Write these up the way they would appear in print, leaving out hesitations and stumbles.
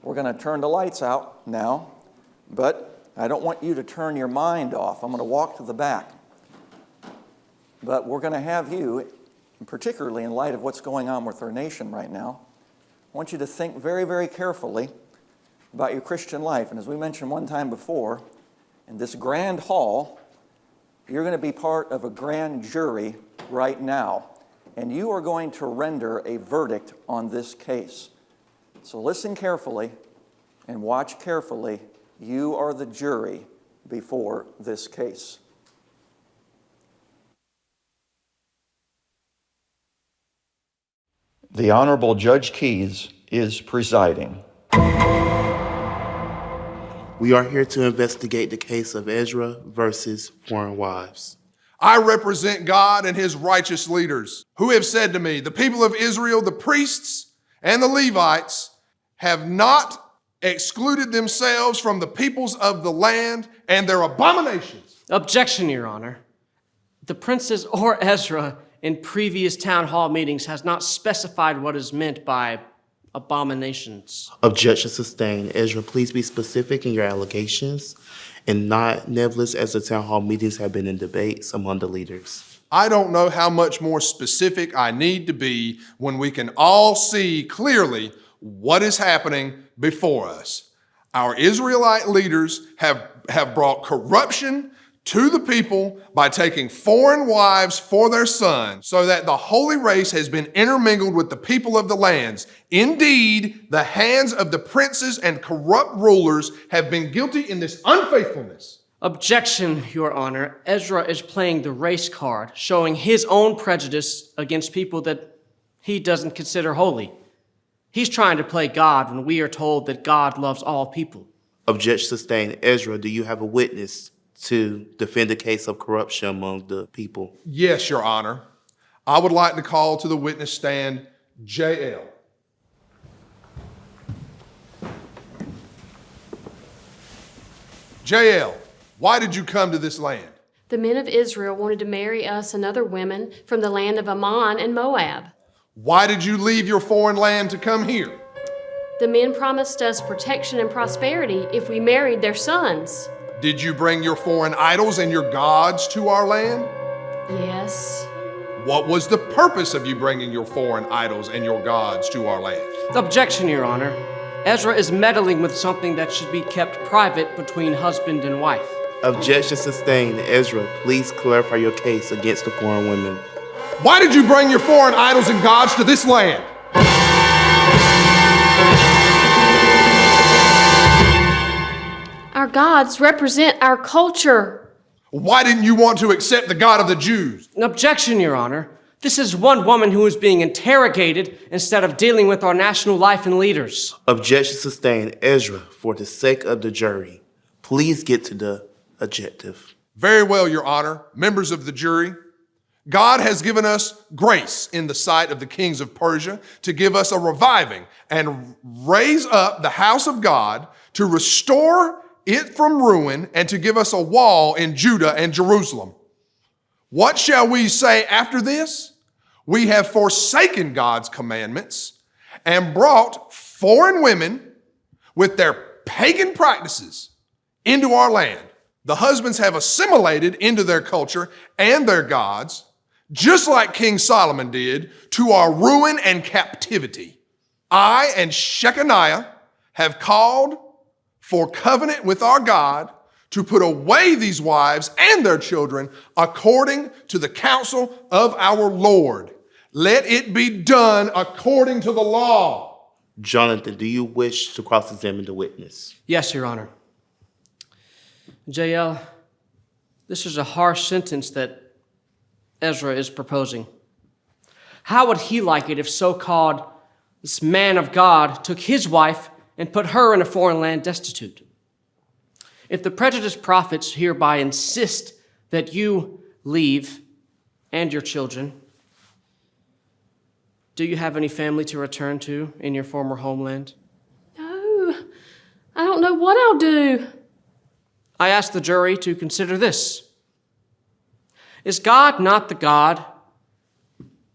We're going to turn the lights out now, but I don't want you to turn your mind off. I'm going to walk to the back. But we're going to have you, particularly in light of what's going on with our nation right now, I want you to think very, very carefully about your Christian life. And as we mentioned one time before, in this grand hall, you're going to be part of a grand jury right now, and you are going to render a verdict on this case. So listen carefully and watch carefully. You are the jury before this case. The Honorable Judge Keyes is presiding. We are here to investigate the case of Ezra versus foreign wives. I represent God and his righteous leaders who have said to me, the people of Israel, the priests and the Levites have not excluded themselves from the peoples of the land and their abominations. Objection, Your Honor. The princes or Ezra in previous town hall meetings has not specified what is meant by abominations. Objection sustained. Ezra, please be specific in your allegations and not nebulous, as the town hall meetings have been in debates among the leaders. I don't know how much more specific I need to be when we can all see clearly what is happening before us. Our Israelite leaders have brought corruption to the people by taking foreign wives for their sons, so that the holy race has been intermingled with the people of the lands. Indeed, the hands of the princes and corrupt rulers have been guilty in this unfaithfulness. Objection, Your Honor. Ezra is playing the race card, showing his own prejudice against people that he doesn't consider holy. He's trying to play God when we are told that God loves all people. Objection sustained. Ezra, do you have a witness to defend the case of corruption among the people? Yes, Your Honor. I would like to call to the witness stand J.L. J.L., why did you come to this land? The men of Israel wanted to marry us and other women from the land of Ammon and Moab. Why did you leave your foreign land to come here? The men promised us protection and prosperity if we married their sons. Did you bring your foreign idols and your gods to our land? Yes. What was the purpose of you bringing your foreign idols and your gods to our land? Objection, Your Honor. Ezra is meddling with something that should be kept private between husband and wife. Objection sustained. Ezra, please clarify your case against the foreign women. Why did you bring your foreign idols and gods to this land? Our gods represent our culture. Why didn't you want to accept the God of the Jews? Objection, Your Honor. This is one woman who is being interrogated instead of dealing with our national life and leaders. Objection sustained. Ezra, for the sake of the jury, please get to the objective. Very well, Your Honor, members of the jury. God has given us grace in the sight of the kings of Persia to give us a reviving and raise up the house of God, to restore it from ruin, and to give us a wall in Judah and Jerusalem. What shall we say after this? We have forsaken God's commandments and brought foreign women with their pagan practices into our land. The husbands have assimilated into their culture and their gods, just like King Solomon did, to our ruin and captivity. I and Shechaniah have called for covenant with our God to put away these wives and their children according to the counsel of our Lord. Let it be done according to the law. Jonathan, do you wish to cross-examine the witness? Yes, Your Honor. J.L., this is a harsh sentence that Ezra is proposing. How would he like it if so-called this man of God took his wife and put her in a foreign land destitute? If the prejudiced prophets hereby insist that you leave and your children, do you have any family to return to in your former homeland? No, I don't know what I'll do. I ask the jury to consider this. Is God not the God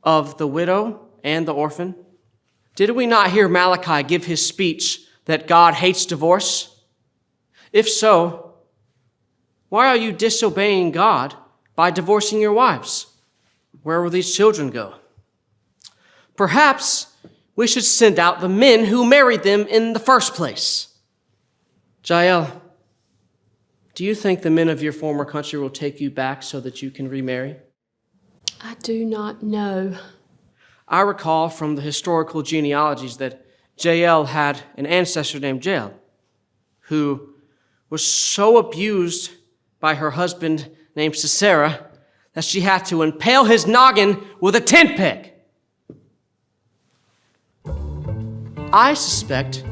of the widow and the orphan? Did we not hear Malachi give his speech that God hates divorce? If so, why are you disobeying God by divorcing your wives? Where will these children go? Perhaps we should send out the men who married them in the first place. Jael, do you think the men of your former country will take you back so that you can remarry? I do not know. I recall from the historical genealogies that Jael had an ancestor named Jael, who was so abused by her husband named Sisera that she had to impale his noggin with a tent peg. I suspect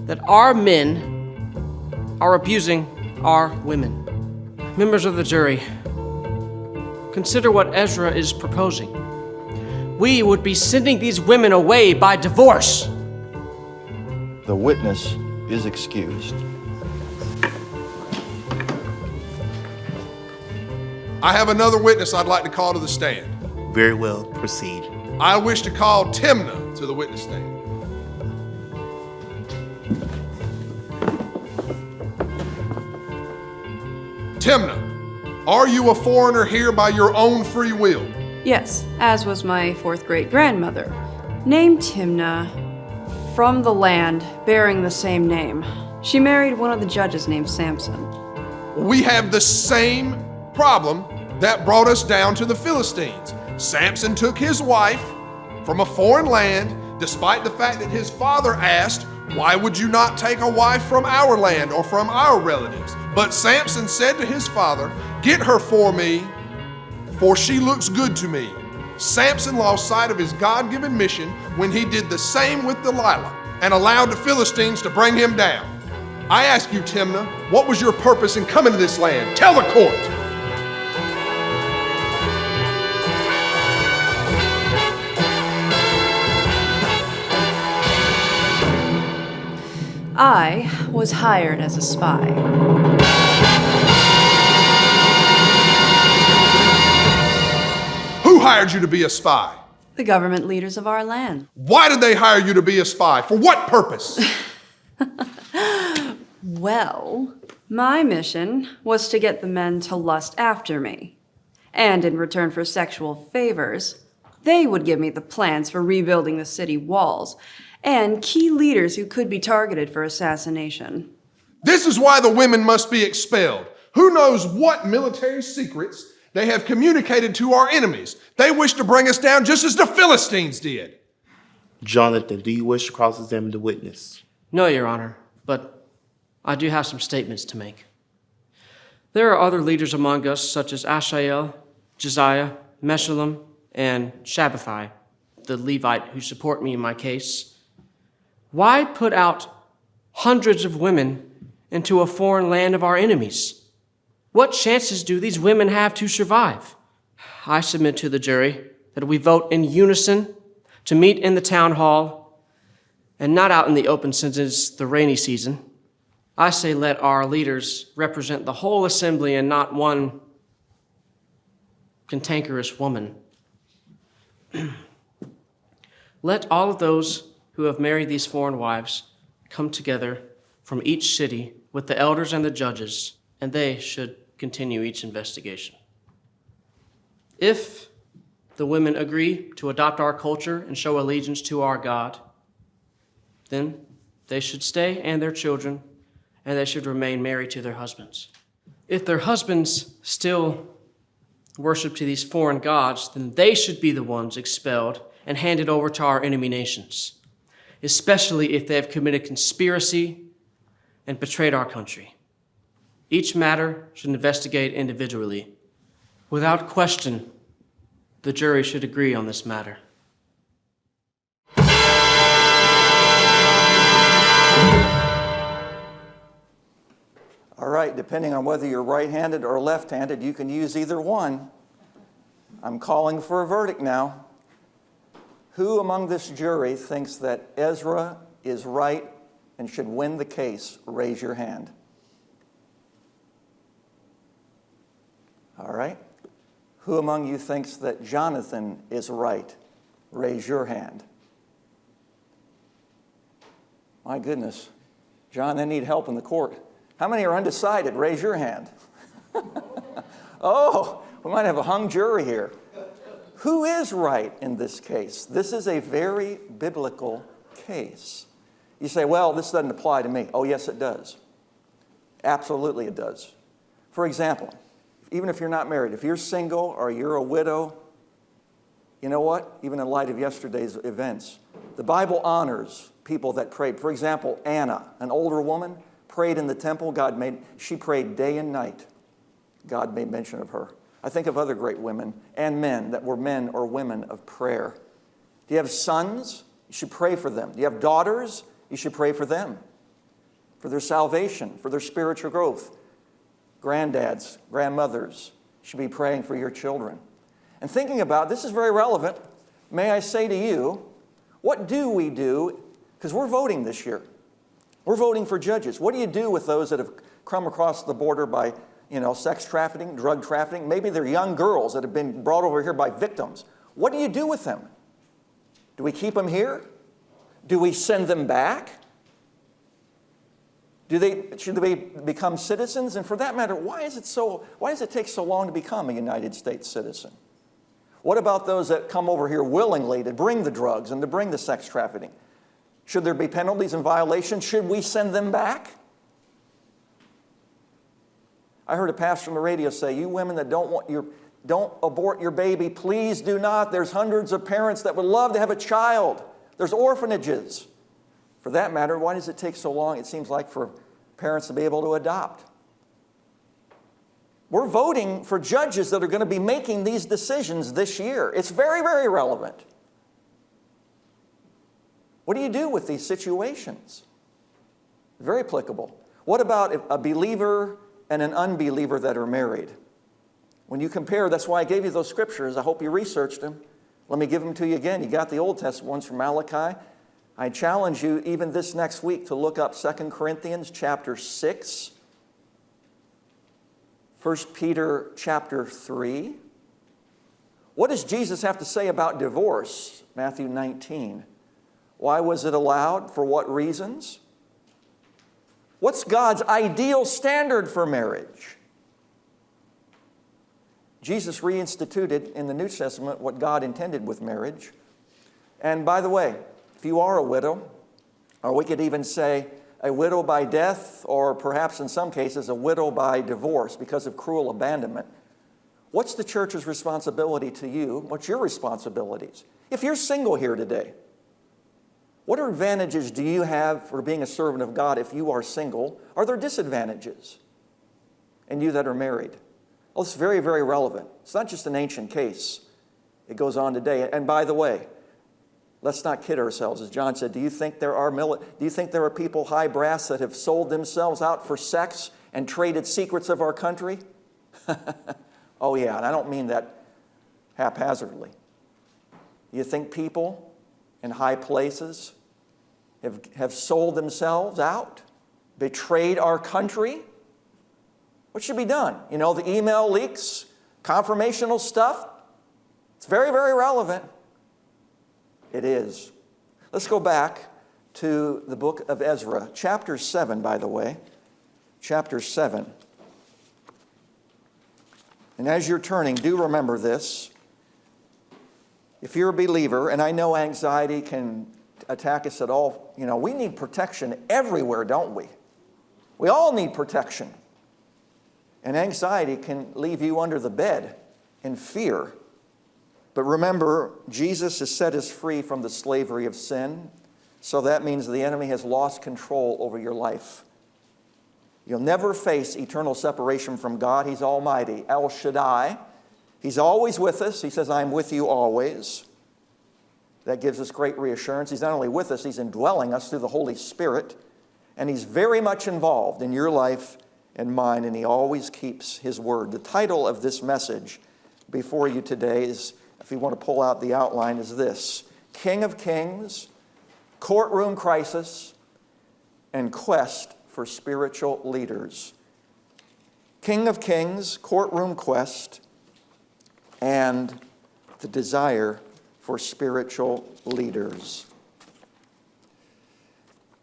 that our men are abusing our women. Members of the jury, consider what Ezra is proposing. We would be sending these women away by divorce. The witness is excused. I have another witness I'd like to call to the stand. Very well, proceed. I wish to call Timnah to the witness stand. Timnah, are you a foreigner here by your own free will? Yes, as was my fourth great-grandmother, named Timnah, from the land bearing the same name. She married one of the judges named Samson. We have the same problem that brought us down to the Philistines. Samson took his wife from a foreign land, despite the fact that his father asked, "Why would you not take a wife from our land or from our relatives?" But Samson said to his father, "Get her for me, for she looks good to me." Samson lost sight of his God-given mission when he did the same with Delilah and allowed the Philistines to bring him down. I ask you, Timnah, what was your purpose in coming to this land? Tell the court. I was hired as a spy. Who hired you to be a spy? The government leaders of our land. Why did they hire you to be a spy? For what purpose? Well, my mission was to get the men to lust after me. And in return for sexual favors, they would give me the plans for rebuilding the city walls and key leaders who could be targeted for assassination. This is why the women must be expelled. Who knows what military secrets they have communicated to our enemies? They wish to bring us down just as the Philistines did. Jonathan, do you wish to cross-examine the witness? No, Your Honor, but I do have some statements to make. There are other leaders among us, such as Ashael, Josiah, Meshullam, and Shabbathai, the Levite who support me in my case. Why put out hundreds of women into a foreign land of our enemies? What chances do these women have to survive? I submit to the jury that we vote in unison to meet in the town hall and not out in the open since it's the rainy season. I say let our leaders represent the whole assembly and not one cantankerous woman. Let all of those who have married these foreign wives come together from each city with the elders and the judges, and they should continue each investigation. If the women agree to adopt our culture and show allegiance to our God, then they should stay and their children, and they should remain married to their husbands. If their husbands still worship to these foreign gods, then they should be the ones expelled and handed over to our enemy nations, especially if they have committed conspiracy and betrayed our country. Each matter should investigate individually. Without question, the jury should agree on this matter. All right, depending on whether you're right-handed or left-handed, you can use either one. I'm calling for a verdict now. Who among this jury thinks that Ezra is right and should win the case? Raise your hand. All right. Who among you thinks that Jonathan is right? Raise your hand. My goodness. John, they need help in the court. How many are undecided? Raise your hand. Oh, we might have a hung jury here. Who is right in this case? This is a very biblical case. You say, well, this doesn't apply to me. Oh, yes, it does. Absolutely it does. For example, even if you're not married, if you're single or you're a widow, you know what? Even in light of yesterday's events, the Bible honors people that prayed. For example, Anna, an older woman, prayed in the temple. She prayed day and night. God made mention of her. I think of other great women and men that were men or women of prayer. Do you have sons? You should pray for them. Do you have daughters? You should pray for them, for their salvation, for their spiritual growth. Granddads, grandmothers should be praying for your children. And thinking about, this is very relevant, may I say to you, what do we do? Because we're voting this year. We're voting for judges. What do you do with those that have come across the border by sex trafficking, drug trafficking? Maybe they're young girls that have been brought over here by victims. What do you do with them? Do we keep them here? Do we send them back? Should they become citizens? And for that matter, why does it take so long to become a United States citizen? What about those that come over here willingly to bring the drugs and to bring the sex trafficking? Should there be penalties and violations? Should we send them back? I heard a pastor on the radio say, you women that don't abort your baby, please do not. There's hundreds of parents that would love to have a child. There's orphanages. For that matter, why does it take so long, it seems like, for parents to be able to adopt? We're voting for judges that are going to be making these decisions this year. It's very, very relevant. What do you do with these situations? Very applicable. What about a believer and an unbeliever that are married? When you compare, that's why I gave you those scriptures. I hope you researched them. Let me give them to you again. You got the Old Testament ones from Malachi. I challenge you even this next week to look up 2 Corinthians chapter 6, 1 Peter chapter 3. What does Jesus have to say about divorce? Matthew 19. Why was it allowed? For what reasons? What's God's ideal standard for marriage? Jesus reinstituted in the New Testament what God intended with marriage. And by the way, if you are a widow, or we could even say a widow by death, or perhaps in some cases a widow by divorce because of cruel abandonment, what's the church's responsibility to you? What's your responsibilities? If you're single here today, what advantages do you have for being a servant of God if you are single? Are there disadvantages? And you that are married? Well, it's very, very relevant. It's not just an ancient case. It goes on today. And by the way, let's not kid ourselves. As John said, do you think there are people, high brass, that have sold themselves out for sex and traded secrets of our country? Oh yeah, and I don't mean that haphazardly. You think people in high places have sold themselves out, betrayed our country? What should be done? The email leaks, confirmational stuff. It's very, very relevant. It is. Let's go back to the book of Ezra, chapter 7, by the way. Chapter 7. And as you're turning, do remember this. If you're a believer, and I know anxiety can attack us at all, we need protection everywhere, don't we? We all need protection. And anxiety can leave you under the bed in fear. But remember, Jesus has set us free from the slavery of sin. So that means the enemy has lost control over your life. You'll never face eternal separation from God. He's almighty, El Shaddai. He's always with us. He says, I'm with you always. That gives us great reassurance. He's not only with us, He's indwelling us through the Holy Spirit. And He's very much involved in your life and mine, and He always keeps His word. The title of this message before you today is, if you want to pull out the outline, is this: King of Kings, Courtroom Crisis, and Quest for Spiritual Leaders. King of Kings, Courtroom Quest, and the desire for spiritual leaders.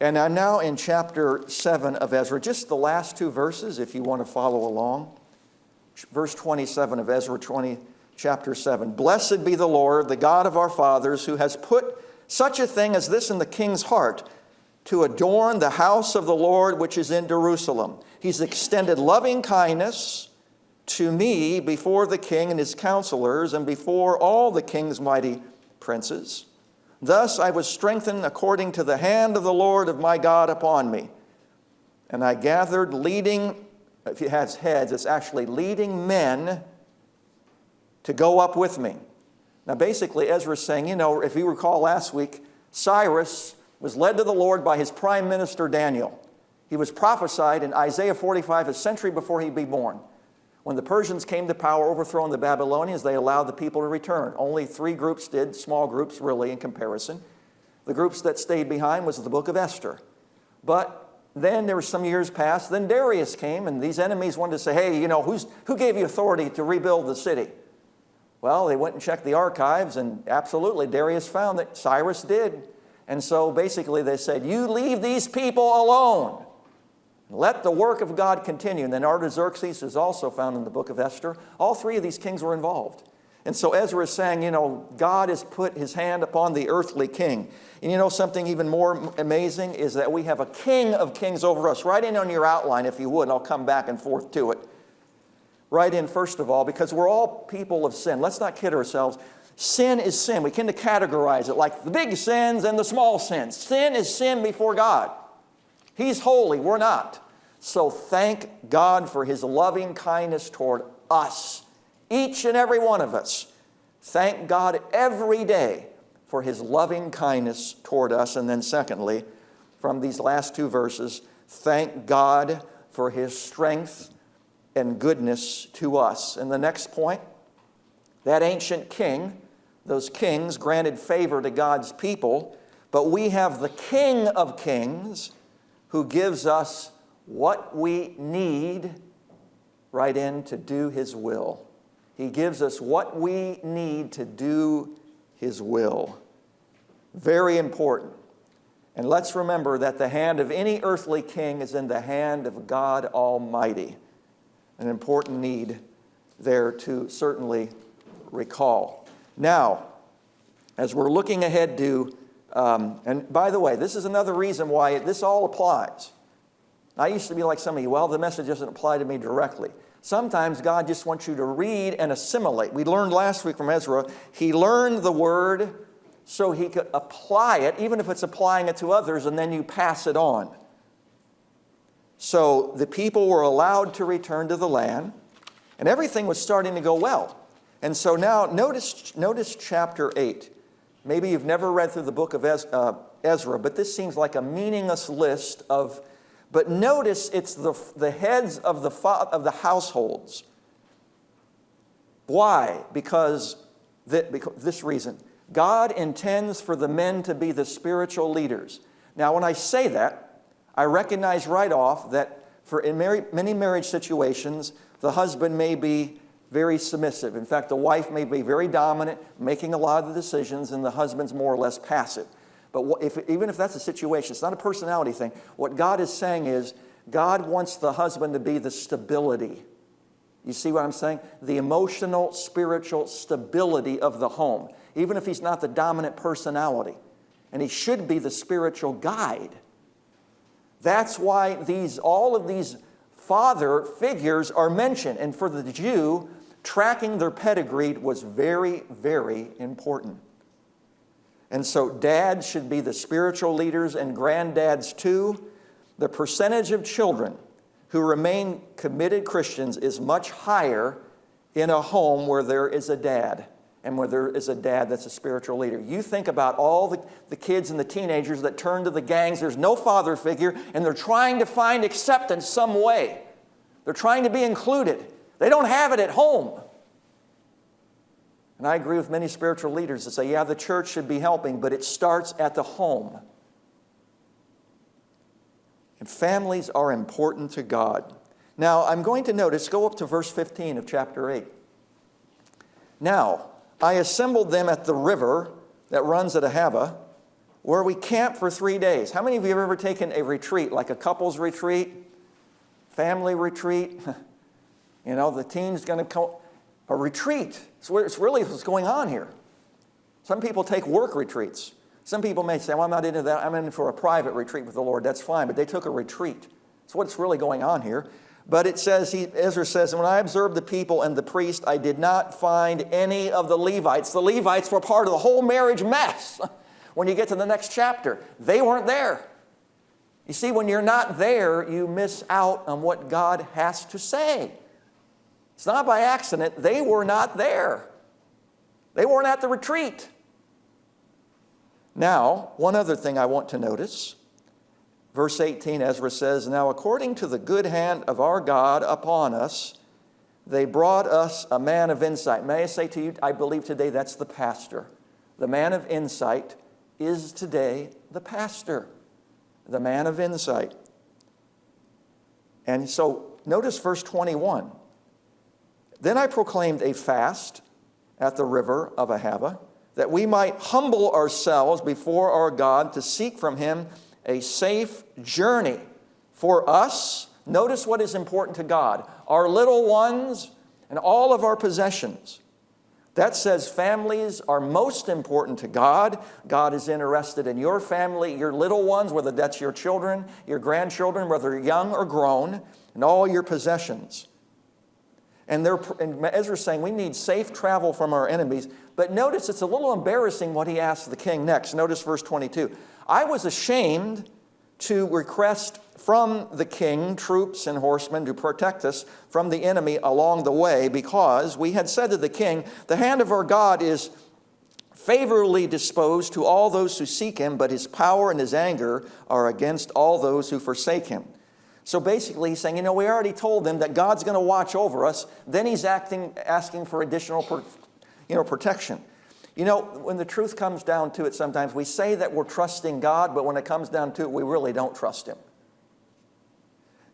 And I'm now in chapter 7 of Ezra, just the last two verses if you want to follow along. Verse 27 of Ezra 20, chapter 7. Blessed be the Lord, the God of our fathers, who has put such a thing as this in the king's heart, to adorn the house of the Lord which is in Jerusalem. He's extended loving kindness to me before the king and his counselors and before all the king's mighty princes. Thus I was strengthened according to the hand of the Lord of my God upon me. And I gathered leading, if it has heads, it's actually leading men to go up with me. Now basically Ezra's saying, if you recall last week, Cyrus was led to the Lord by his prime minister Daniel. He was prophesied in Isaiah 45, a century before he'd be born. When the Persians came to power, overthrowing the Babylonians, they allowed the people to return. Only 3 groups did, small groups really in comparison. The groups that stayed behind was the book of Esther. But then there were some years passed, then Darius came, and these enemies wanted to say, hey, who gave you authority to rebuild the city? Well, they went and checked the archives, and absolutely Darius found that Cyrus did. And so basically they said, you leave these people alone. Let the work of God continue. And then Artaxerxes is also found in the book of Esther. All 3 of these kings were involved. And so Ezra is saying, God has put his hand upon the earthly king. And something even more amazing is that we have a king of kings over us. Write in on your outline if you would, and I'll come back and forth to it. Write in first of all, because we're all people of sin. Let's not kid ourselves. Sin is sin. We tend to categorize it like the big sins and the small sins. Sin is sin before God. He's holy, we're not. So thank God for his loving kindness toward us, each and every one of us. Thank God every day for his loving kindness toward us. And then secondly, from these last 2 verses, thank God for his strength and goodness to us. And the next point, that ancient king, those kings granted favor to God's people, but we have the King of Kings who gives us what we need right in to do his will. He gives us what we need to do his will. Very important. And let's remember that the hand of any earthly king is in the hand of God Almighty. An important need there to certainly recall. Now, as we're looking ahead to and by the way, this is another reason why this all applies. I used to be like some of you, well, the message doesn't apply to me directly. Sometimes God just wants you to read and assimilate. We learned last week from Ezra, he learned the word so he could apply it, even if it's applying it to others, and then you pass it on. So the people were allowed to return to the land, and everything was starting to go well. And so now notice chapter 8. Maybe you've never read through the book of Ezra, but this seems like a meaningless list of, but notice it's the heads of the households. Why? Because this reason. God intends for the men to be the spiritual leaders. Now, when I say that, I recognize right off that in many marriage situations, the husband may be very submissive. In fact, the wife may be very dominant, making a lot of the decisions, and the husband's more or less passive. But even if that's the situation, it's not a personality thing. What God is saying is, God wants the husband to be the stability. You see what I'm saying? The emotional, spiritual stability of the home, even if he's not the dominant personality. And he should be the spiritual guide. That's why all of these father figures are mentioned. And for the Jew, tracking their pedigree was very, very important. And so dads should be the spiritual leaders and granddads too. The percentage of children who remain committed Christians is much higher in a home where there is a dad and where there is a dad that's a spiritual leader. You think about all the kids and the teenagers that turn to the gangs. There's no father figure, and they're trying to find acceptance some way. They're trying to be included. They don't have it at home. And I agree with many spiritual leaders that say, yeah, the church should be helping, but it starts at the home. And families are important to God. Now, I'm going to notice, go up to verse 15 of chapter 8. Now, I assembled them at the river that runs at Ahava, where we camp for 3 days. How many of you have ever taken a retreat, like a couple's retreat, family retreat? The teen's going to come. A retreat. It's really what's going on here. Some people take work retreats. Some people may say, well, I'm not into that. I'm in for a private retreat with the Lord. That's fine. But they took a retreat. That's what's really going on here. But it says, Ezra says, when I observed the people and the priest, I did not find any of the Levites. The Levites were part of the whole marriage mess. When you get to the next chapter, they weren't there. You see, when you're not there, you miss out on what God has to say. It's not by accident. They were not there. They weren't at the retreat. Now, one other thing I want to notice. Verse 18, Ezra says, now according to the good hand of our God upon us, they brought us a man of insight. May I say to you, I believe today that's the pastor. The man of insight is today the pastor. The man of insight. And so, notice verse 21. Then I proclaimed a fast at the river of Ahava, that we might humble ourselves before our God to seek from Him a safe journey for us. Notice what is important to God. Our little ones and all of our possessions. That says families are most important to God. God is interested in your family, your little ones, whether that's your children, your grandchildren, whether young or grown, and all your possessions. And Ezra's saying we need safe travel from our enemies. But notice it's a little embarrassing what he asks the king next. Notice verse 22. I was ashamed to request from the king troops and horsemen to protect us from the enemy along the way, because we had said to the king, the hand of our God is favorably disposed to all those who seek Him, but His power and His anger are against all those who forsake Him. So basically he's saying, we already told them that God's going to watch over us. Then he's asking for additional protection. When the truth comes down to it, sometimes we say that we're trusting God, but when it comes down to it, we really don't trust Him.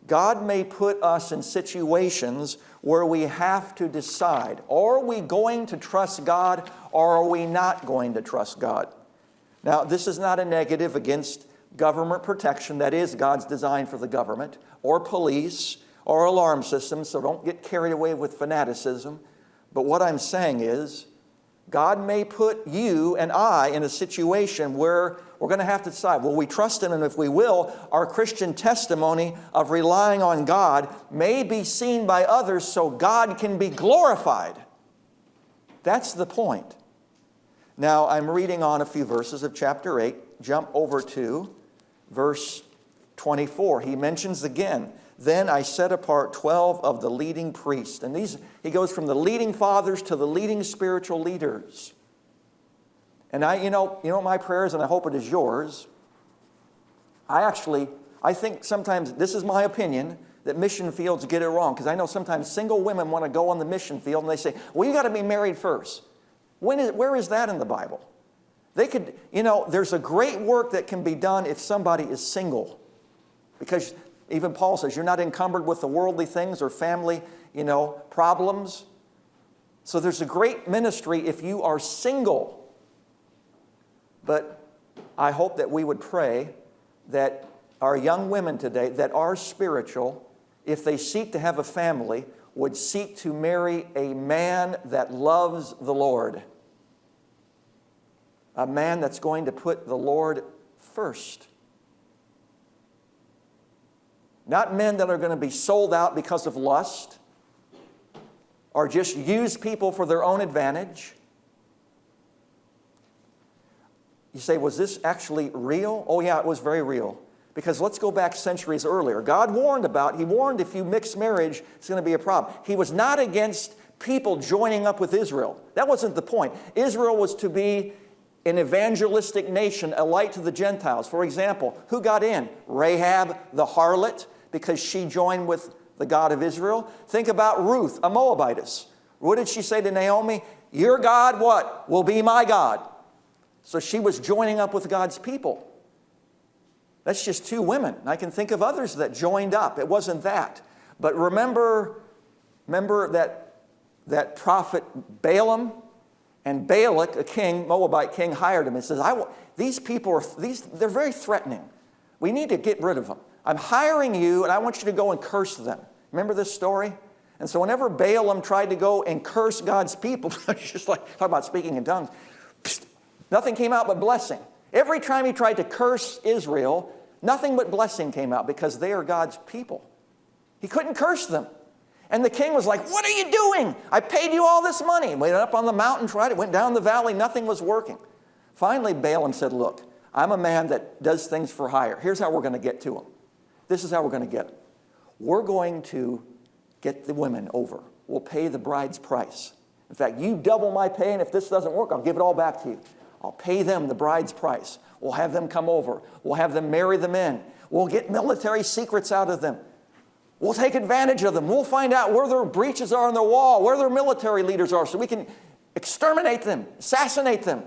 God may put us in situations where we have to decide, are we going to trust God or are we not going to trust God? Now, this is not a negative against government protection. That is God's design for the government, or police, or alarm systems, so don't get carried away with fanaticism. But what I'm saying is, God may put you and I in a situation where we're going to have to decide, will we trust Him? And if we will, our Christian testimony of relying on God may be seen by others so God can be glorified. That's the point. Now, I'm reading on a few verses of chapter 8. Jump over to verse 24. He mentions again, then I set apart 12 of the leading priests. And he goes from the leading fathers to the leading spiritual leaders. And you know my prayers, and I hope it is yours. I think sometimes, this is my opinion, that mission fields get it wrong. Because I know sometimes single women want to go on the mission field and they say, well, you got to be married first. Where is that in the Bible? They could, there's a great work that can be done if somebody is single. Because even Paul says, you're not encumbered with the worldly things or family, problems. So there's a great ministry if you are single. But I hope that we would pray that our young women today that are spiritual, if they seek to have a family, would seek to marry a man that loves the Lord. A man that's going to put the Lord first. Not men that are going to be sold out because of lust or just use people for their own advantage. You say, was this actually real? Oh yeah, it was very real. Because let's go back centuries earlier. God he warned if you mix marriage, it's going to be a problem. He was not against people joining up with Israel. That wasn't the point. Israel was to be an evangelistic nation, a light to the Gentiles. For example, who got in? Rahab the harlot, because she joined with the God of Israel. Think about Ruth, a Moabitess. What did she say to Naomi? Your God, what? Will be my God. So she was joining up with God's people. That's just two women. I can think of others that joined up. It wasn't that. But remember that prophet Balaam? And Balak, a king, Moabite king, hired him and says, these people they're very threatening. We need to get rid of them. I'm hiring you, and I want you to go and curse them. Remember this story? And so whenever Balaam tried to go and curse God's people, it's just like, talk about speaking in tongues, nothing came out but blessing. Every time he tried to curse Israel, nothing but blessing came out because they are God's people. He couldn't curse them. And the king was like, what are you doing? I paid you all this money. Went up on the mountain, tried it, went down the valley, nothing was working. Finally, Balaam said, look, I'm a man that does things for hire. Here's how we're going to get to him. This is how we're going to get him. We're going to get the women over. We'll pay the bride's price. In fact, you double my pay, and if this doesn't work, I'll give it all back to you. I'll pay them the bride's price. We'll have them come over. We'll have them marry the men. We'll get military secrets out of them. We'll take advantage of them. We'll find out where their breaches are on their wall, where their military leaders are, so we can exterminate them, assassinate them.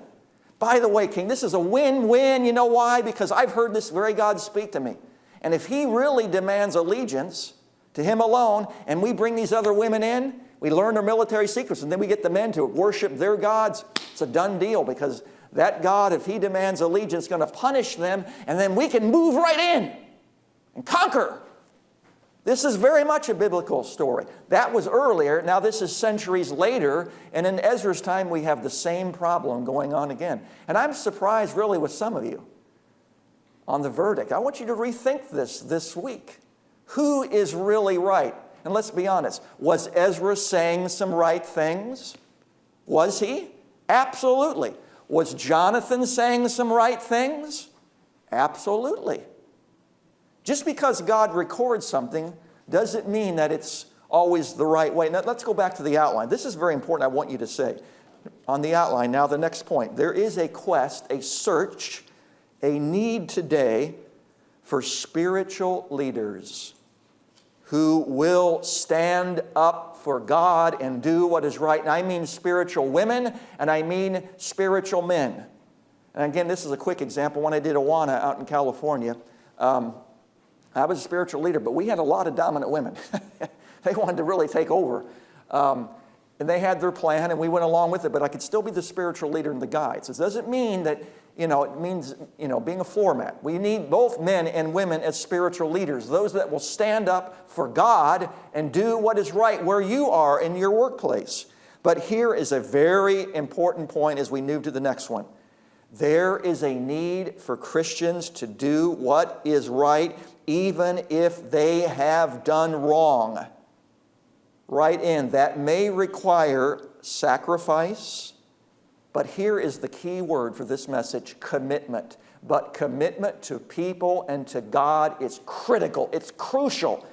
By the way, King, this is a win-win. You know why? Because I've heard this very God speak to me. And if he really demands allegiance to him alone, and we bring these other women in, we learn their military secrets, and then we get the men to worship their gods, it's a done deal, because that God, if he demands allegiance, is going to punish them, and then we can move right in and conquer. This is very much a biblical story. That was earlier. Now this is centuries later. And in Ezra's time, we have the same problem going on again. And I'm surprised really with some of you on the verdict. I want you to rethink this week. Who is really right? And let's be honest. Was Ezra saying some right things? Was he? Absolutely. Was Jonathan saying some right things? Absolutely. Just because God records something doesn't mean that it's always the right way. Now, let's go back to the outline. This is very important, I want you to say. On the outline, now the next point. There is a quest, a search, a need today for spiritual leaders who will stand up for God and do what is right. And I mean spiritual women, and I mean spiritual men. And again, this is a quick example. When I did Awana out in California, I was a spiritual leader, but we had a lot of dominant women. They wanted to really take over. And they had their plan, and we went along with it, but I could still be the spiritual leader and the guide. So it doesn't mean that, it means, being a floor mat. We need both men and women as spiritual leaders, those that will stand up for God and do what is right where you are in your workplace. But here is a very important point as we move to the next one. There is a need for Christians to do what is right, even if they have done wrong. Right in. That may require sacrifice, but here is the key word for this message, commitment. But commitment to people and to God is critical. It's crucial.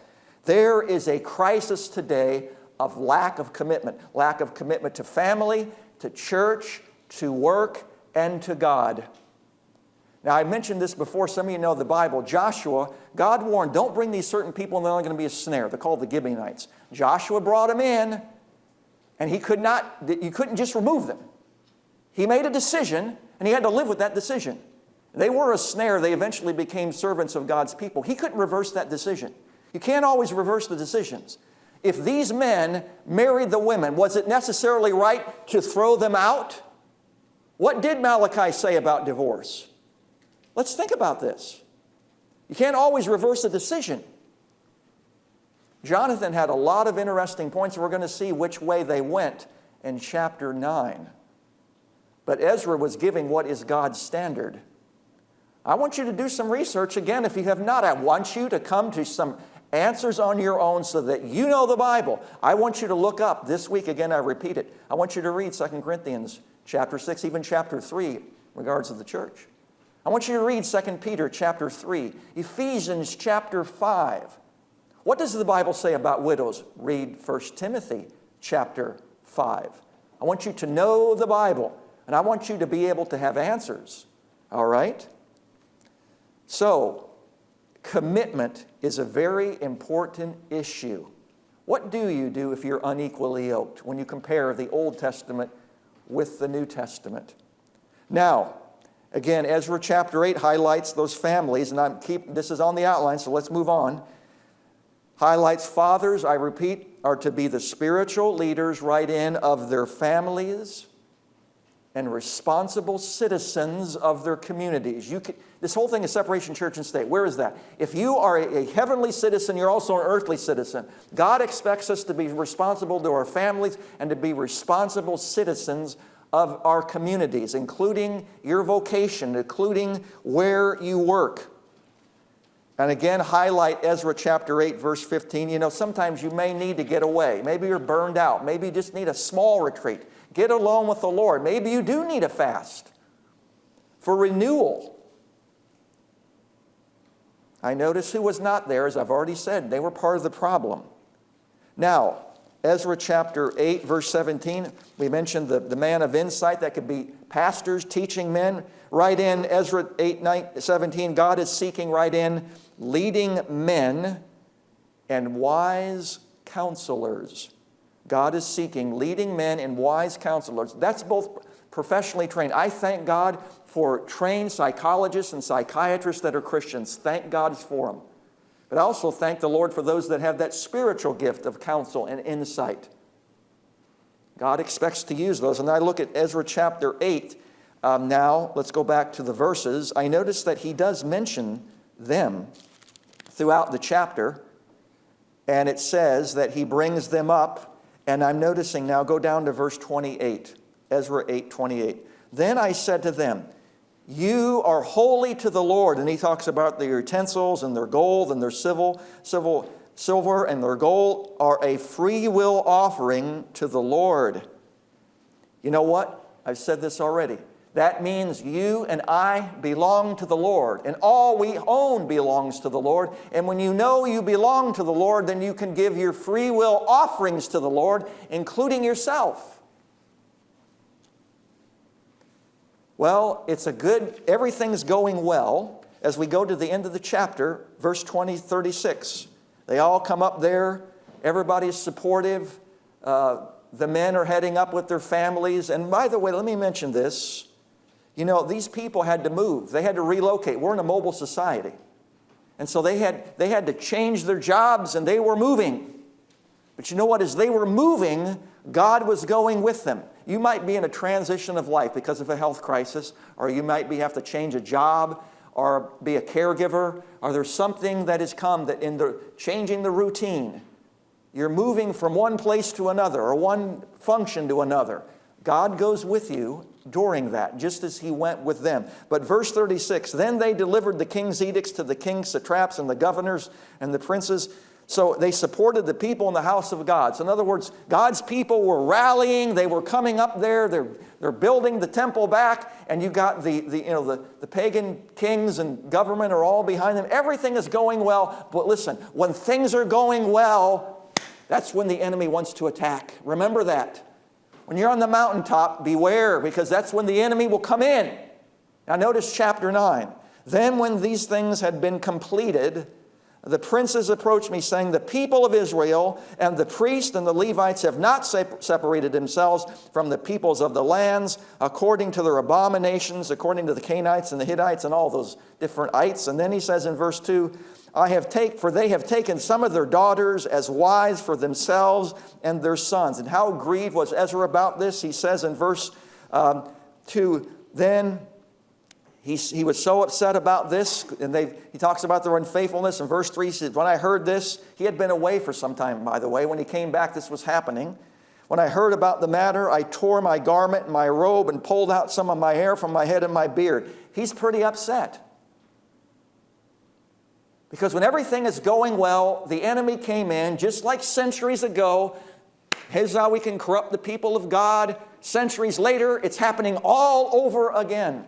There is a crisis today of lack of commitment to family, to church, to work, and to God. Now, I mentioned this before. Some of you know the Bible. Joshua, God warned, don't bring these certain people and they're only going to be a snare. They're called the Gibeonites. Joshua brought them in, and you couldn't just remove them. He made a decision, and he had to live with that decision. They were a snare. They eventually became servants of God's people. He couldn't reverse that decision. You can't always reverse the decisions. If these men married the women, was it necessarily right to throw them out? What did Malachi say about divorce? Let's think about this. You can't always reverse a decision. Jonathan had a lot of interesting points, and we're going to see which way they went in chapter 9. But Ezra was giving what is God's standard. I want you to do some research. Again, if you have not, I want you to come to some answers on your own so that you know the Bible. I want you to look up this week, again, I repeat it. I want you to read 2 Corinthians chapter 6, even chapter 3 in regards to the church. I want you to read 2 Peter chapter 3, Ephesians chapter 5. What does the Bible say about widows? Read 1 Timothy chapter 5. I want you to know the Bible, and I want you to be able to have answers. All right? So, commitment is a very important issue. What do you do if you're unequally yoked when you compare the Old Testament with the New Testament? Now, again, Ezra chapter 8 highlights those families, and this is on the outline, so let's move on. Highlights fathers, I repeat, are to be the spiritual leaders right in of their families. and responsible citizens of their communities. This whole thing is separation church and state. Where is that? If you are a heavenly citizen, you're also an earthly citizen. God expects us to be responsible to our families and to be responsible citizens of our communities, including your vocation, including where you work. And again, highlight Ezra chapter 8, verse 15. You know, sometimes you may need to get away. Maybe you're burned out. Maybe you just need a small retreat. Get alone with the Lord. Maybe you do need a fast for renewal. I notice who was not there, as I've already said. They were part of the problem. Now, Ezra chapter 8, verse 17, we mentioned the man of insight. That could be pastors teaching men. Right in Ezra 8, 17, God is seeking right in leading men and wise counselors. God is seeking leading men and wise counselors. That's both professionally trained. I thank God for trained psychologists and psychiatrists that are Christians. Thank God for them. But I also thank the Lord for those that have that spiritual gift of counsel and insight. God expects to use those. And I look at Ezra chapter 8. Now, let's go back to the verses. I notice that he does mention them throughout the chapter. And it says that he brings them up. And I'm noticing now, go down to verse 28. Ezra 8:28. Then I said to them, you are holy to the Lord. And he talks about their utensils and their gold and their silver and their gold are a free will offering to the Lord. You know what? I've said this already. That means you and I belong to the Lord. And all we own belongs to the Lord. And when you know you belong to the Lord, then you can give your free will offerings to the Lord, including yourself. Well, everything's going well as we go to the end of the chapter, verse 36. They all come up there. Everybody's supportive. The men are heading up with their families. And by the way, let me mention this. You know, these people had to move. They had to relocate. We're in a mobile society. And so they had to change their jobs, and they were moving. But you know what? As they were moving, God was going with them. You might be in a transition of life because of a health crisis, or you might have to change a job, or be a caregiver, or there's something that has come that changing the routine, you're moving from one place to another, or one function to another. God goes with you during that, just as he went with them. But verse 36, then they delivered the king's edicts to the king's satraps and the governors and the princes. So they supported the people in the house of God. So in other words, God's people were rallying. They were coming up there. They're building the temple back. And you got the pagan kings and government are all behind them. Everything is going well. But listen, when things are going well, that's when the enemy wants to attack. Remember that. When you're on the mountaintop, beware, because that's when the enemy will come in. Now notice chapter 9. Then when these things had been completed, the princes approached me, saying, the people of Israel and the priests and the Levites have not separated themselves from the peoples of the lands according to their abominations, according to the Canaanites and the Hittites and all those different ites. And then he says in verse 2, for they have taken some of their daughters as wives for themselves and their sons. And how grieved was Ezra about this? He says in verse 2, then he was so upset about this, and he talks about their unfaithfulness. In verse 3, he says, when I heard this, he had been away for some time, by the way. When he came back, this was happening. When I heard about the matter, I tore my garment and my robe and pulled out some of my hair from my head and my beard. He's pretty upset. Because when everything is going well, the enemy came in, just like centuries ago. Here's how we can corrupt the people of God. Centuries later, it's happening all over again.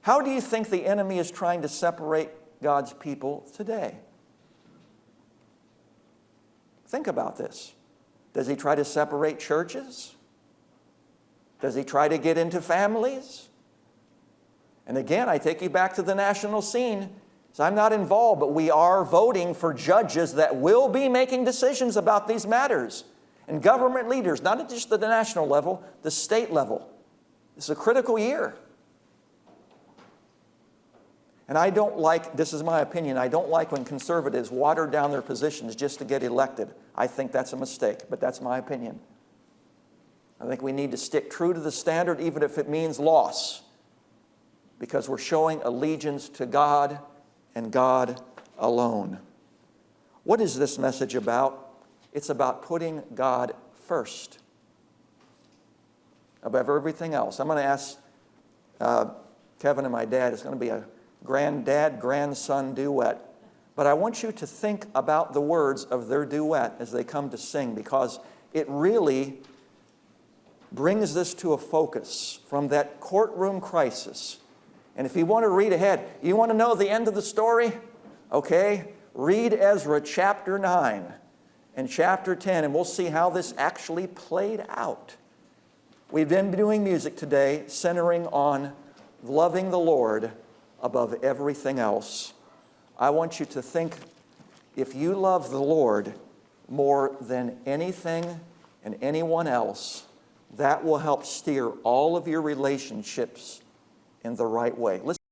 How do you think the enemy is trying to separate God's people today? Think about this. Does he try to separate churches? Does he try to get into families? And again, I take you back to the national scene. So I'm not involved, but we are voting for judges that will be making decisions about these matters. And government leaders, not just at the national level, the state level. It's a critical year. And I don't like, this is my opinion, I don't like when conservatives water down their positions just to get elected. I think that's a mistake, but that's my opinion. I think we need to stick true to the standard, even if it means loss, because we're showing allegiance to God and God alone. What is this message about? It's about putting God first above everything else. I'm going to ask Kevin and my dad, it's going to be a granddad-grandson duet. But I want you to think about the words of their duet as they come to sing, because it really brings this to a focus from that courtroom crisis. And if you want to read ahead, you want to know the end of the story? Okay, read Ezra chapter 9 and chapter 10, and we'll see how this actually played out. We've been doing music today centering on loving the Lord above everything else. I want you to think, if you love the Lord more than anything and anyone else, that will help steer all of your relationships in the right way. Listen.